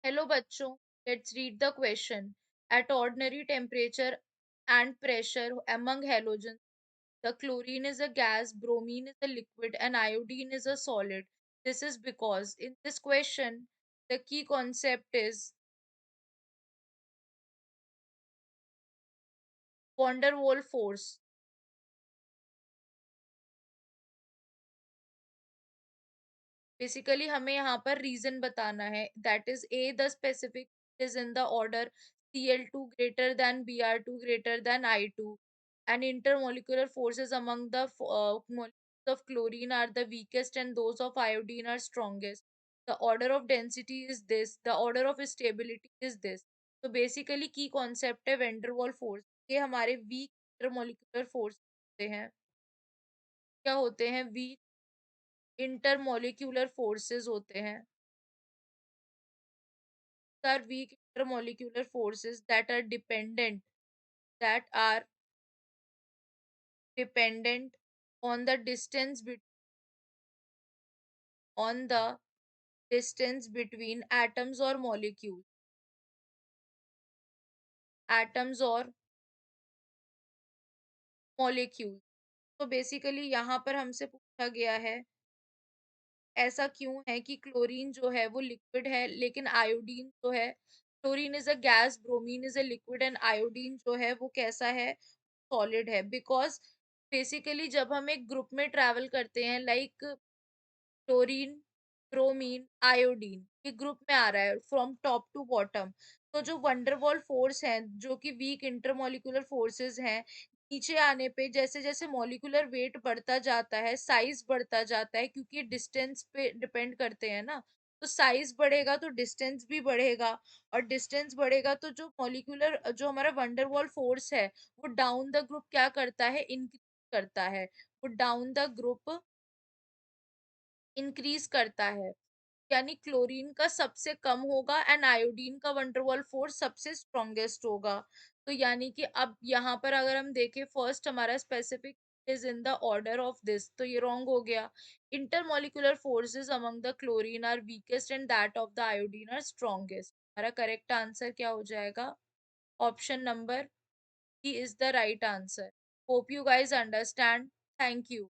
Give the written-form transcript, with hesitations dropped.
Hello bachcho, let's read the question. At ordinary temperature and pressure among halogens, the chlorine is a gas, bromine is a liquid, and iodine is a solid. This is because in this question, the key concept is van der Waals force. Basically हमें यहाँ पर reason बताना है that is a the specific is in the order Cl2 greater than Br2 greater than I2 and intermolecular forces among the molecules of chlorine are the weakest and those of iodine are strongest. The order of density is this, the order of stability is this. तो basically की concept है Van der Waals force. ये हमारे week intermolecular force होते हैं। क्या होते हैं? वीक इंटरमोलिक्यूलर फोर्सेस होते हैं। Are weak intermolecular forces that are dependent on the distance on the distance between atoms or molecules। तो बेसिकली यहाँ पर हमसे पूछा गया है ऐसा क्यों है कि क्लोरीन जो है वो लिक्विड है लेकिन आयोडीन जो है, chlorine is a gas, bromine is a liquid and iodine जो है वो कैसा है? सॉलिड है। बिकॉज बेसिकली जब हम एक ग्रुप में ट्रैवल करते हैं लाइक क्लोरीन, ब्रोमीन, आयोडीन, ये ग्रुप में आ रहा है फ्रॉम टॉप टू बॉटम। तो जो वंडरवॉल फोर्स है जो कि वीक इंटरमोलिकुलर फोर्सेस हैं, नीचे आने पे जैसे जैसे मॉलिक्यूलर वेट बढ़ता जाता है, साइज बढ़ता जाता है, क्योंकि डिस्टेंस पे डिपेंड करते हैं ना। तो साइज बढ़ेगा तो डिस्टेंस भी बढ़ेगा, और डिस्टेंस बढ़ेगा तो जो मॉलिक्यूलर जो हमारा वंडरवॉल फोर्स है वो डाउन द ग्रुप क्या करता है? इंक्रीज करता है। वो डाउन द ग्रुप इंक्रीज करता है। यानी क्लोरीन का सबसे कम होगा एंड आयोडीन का वंडरवॉल फोर्स सबसे स्ट्रॉन्गेस्ट होगा। तो यानी कि अब यहाँ पर अगर हम देखें फर्स्ट हमारा specific is in the order of this, तो ये रॉन्ग हो गया। Intermolecular forces among the chlorine are weakest and that of the iodine are strongest. हमारा करेक्ट आंसर क्या हो जाएगा? ऑप्शन नंबर ही is the right answer. Hope you guys understand. Thank you.